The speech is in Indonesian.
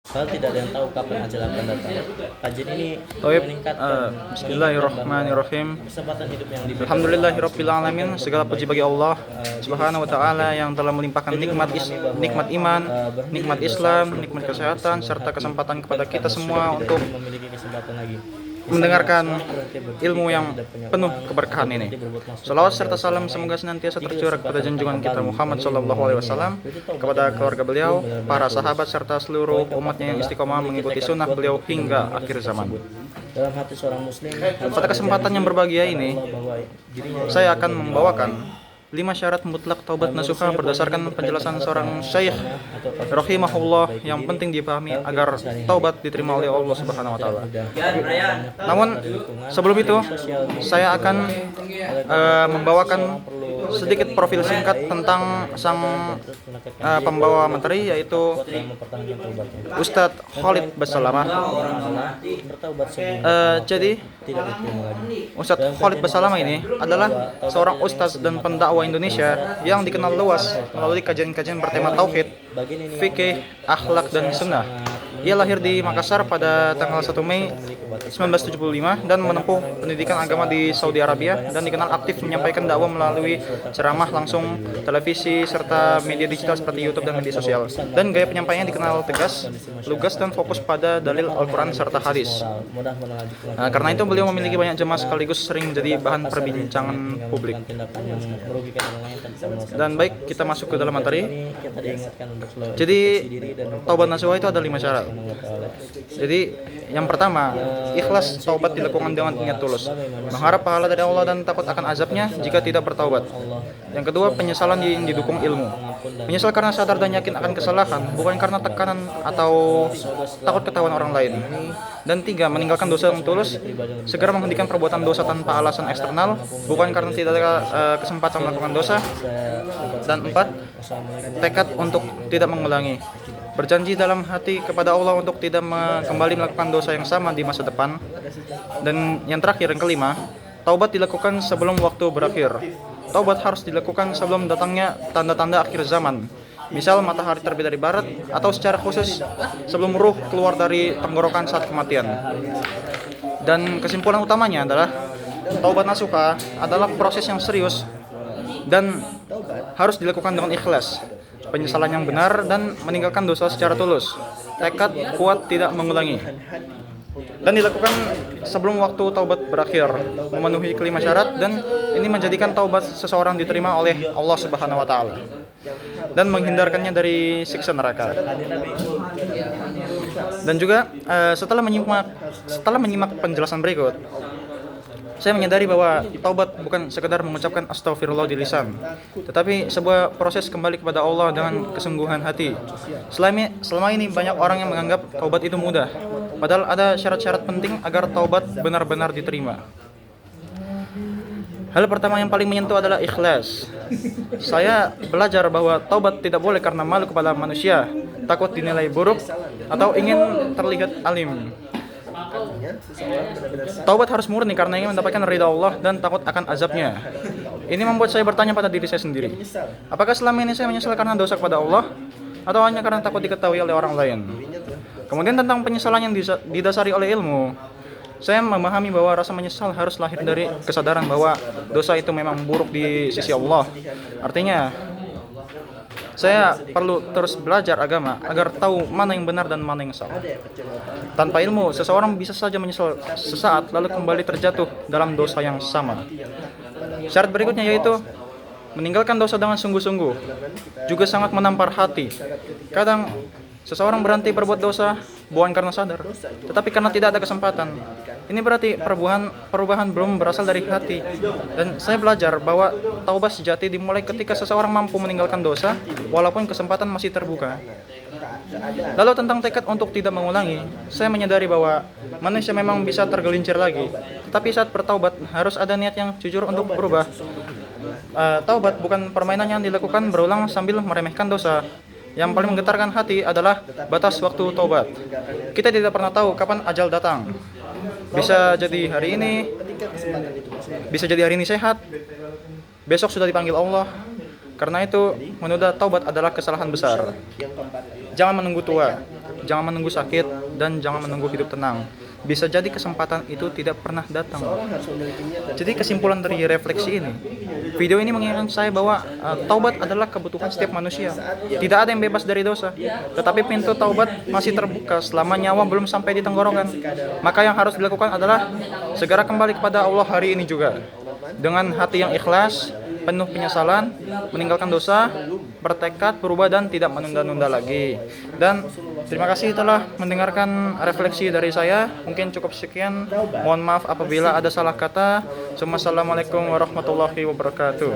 Padahal tidak ada yang tahu kapan ajal akan datang. Kajian ini Taib, meningkatkan Bismillahirrahmanirrahim. kesempatan hidup yang diberikan. Alhamdulillahirabbil alamin. Segala puji bagi Allah Subhanahu wa taala yang telah melimpahkan nikmat iman, nikmat Islam, nikmat kesehatan serta kesempatan kepada kita semua untuk memiliki kesempatan lagi mendengarkan ilmu yang penuh keberkahan ini. Salawat serta salam semoga senantiasa tercurah kepada junjungan kita Muhammad sallallahu alaihi wasallam, kepada keluarga beliau, para sahabat serta seluruh umatnya yang istiqomah mengikuti sunnah beliau hingga akhir zaman. dalam hati seorang muslim. Pada kesempatan yang berbahagia ini, saya akan membawakan 5 syarat mutlak taubat nasuha berdasarkan penjelasan seorang syekh rahimahullah yang penting dipahami agar taubat diterima oleh Allah Subhanahu wa taala. Namun sebelum itu saya akan membawakan sedikit profil singkat tentang sang pembawa materi, yaitu Ustadz Khalid Basalamah. Jadi Ustadz Khalid Basalamah ini adalah seorang ustadz dan pendakwah Indonesia yang dikenal luas melalui kajian-kajian bertema tauhid, fikih, akhlak dan sunnah. Ia lahir di Makassar pada tanggal 1 Mei 1975 dan menempuh pendidikan agama di Saudi Arabia, dan dikenal aktif menyampaikan dakwah melalui ceramah langsung, televisi, serta media digital seperti YouTube dan media sosial. Dan gaya penyampaiannya dikenal tegas, lugas, dan fokus pada dalil Al-Quran serta hadis. Karena itu beliau memiliki banyak jemaah sekaligus sering jadi bahan perbincangan publik. Dan baik, kita masuk ke dalam materi. Jadi taubat nasuha itu ada 5 syarat. Jadi yang pertama, ikhlas taubat dilakukan dengan niat tulus, mengharap pahala dari Allah dan takut akan azabnya jika tidak bertaubat. Yang kedua, penyesalan yang didukung ilmu. Menyesal karena sadar dan yakin akan kesalahan, bukan karena tekanan atau takut ketahuan orang lain. Dan tiga, meninggalkan dosa yang tulus, segera menghentikan perbuatan dosa tanpa alasan eksternal, bukan karena tidak ada kesempatan melakukan dosa. Dan empat, tekad untuk tidak mengulangi, berjanji dalam hati kepada Allah untuk tidak kembali melakukan dosa yang sama di masa depan. Dan yang terakhir, yang kelima, taubat dilakukan sebelum waktu berakhir. Taubat harus dilakukan sebelum datangnya tanda-tanda akhir zaman, misal matahari terbit dari barat, atau secara khusus sebelum ruh keluar dari tenggorokan saat kematian. Dan kesimpulan utamanya adalah taubat nasuha adalah proses yang serius dan harus dilakukan dengan ikhlas, penyesalan yang benar, dan meninggalkan dosa secara tulus, tekad kuat tidak mengulangi, dan dilakukan sebelum waktu taubat berakhir, memenuhi kelima syarat, dan ini menjadikan taubat seseorang diterima oleh Allah Subhanahu wa taala dan menghindarkannya dari siksa neraka. Dan juga setelah menyimak penjelasan berikut, saya menyadari bahwa taubat bukan sekedar mengucapkan astagfirullah di lisan, tetapi sebuah proses kembali kepada Allah dengan kesungguhan hati. Selama ini banyak orang yang menganggap taubat itu mudah, padahal ada syarat-syarat penting agar taubat benar-benar diterima. Hal pertama yang paling menyentuh adalah ikhlas. Saya belajar bahwa taubat tidak boleh karena malu kepada manusia, takut dinilai buruk, atau ingin terlihat alim. Taubat harus murni karena ingin mendapatkan ridha Allah dan takut akan azabnya. Ini membuat saya bertanya pada diri saya sendiri, apakah selama ini saya menyesal karena dosa kepada Allah, atau hanya karena takut diketahui oleh orang lain? Kemudian tentang penyesalan yang didasari oleh ilmu, saya memahami bahwa rasa menyesal harus lahir dari kesadaran bahwa dosa itu memang buruk di sisi Allah. Artinya, saya perlu terus belajar agama agar tahu mana yang benar dan mana yang salah. Tanpa ilmu, seseorang bisa saja menyesal sesaat lalu kembali terjatuh dalam dosa yang sama. Syarat berikutnya yaitu meninggalkan dosa dengan sungguh-sungguh, juga sangat menampar hati. Kadang seseorang berhenti berbuat dosa bukan karena sadar, tetapi karena tidak ada kesempatan. Ini berarti perubahan belum berasal dari hati. Dan saya belajar bahwa taubat sejati dimulai ketika seseorang mampu meninggalkan dosa walaupun kesempatan masih terbuka. Lalu tentang tekad untuk tidak mengulangi, saya menyadari bahwa manusia memang bisa tergelincir lagi, tetapi saat bertaubat harus ada niat yang jujur untuk berubah. Taubat bukan permainan yang dilakukan berulang sambil meremehkan dosa. Yang paling menggetarkan hati adalah batas waktu taubat. Kita tidak pernah tahu kapan ajal datang. Bisa jadi hari ini sehat, besok sudah dipanggil Allah. Karena itu, menunda taubat adalah kesalahan besar. Jangan menunggu tua, jangan menunggu sakit, dan jangan menunggu hidup tenang. Bisa jadi kesempatan itu tidak pernah datang. Jadi kesimpulan dari refleksi ini, video ini mengingatkan saya bahwa taubat adalah kebutuhan setiap manusia. Tidak ada yang bebas dari dosa, tetapi pintu taubat masih terbuka selama nyawa belum sampai di tenggorokan. Maka yang harus dilakukan adalah segera kembali kepada Allah hari ini juga, dengan hati yang ikhlas, penuh penyesalan, meninggalkan dosa, bertekad berubah dan tidak menunda-nunda lagi. Dan terima kasih telah mendengarkan refleksi dari saya. Mungkin cukup sekian. Mohon maaf apabila ada salah kata. Assalamualaikum warahmatullahi wabarakatuh.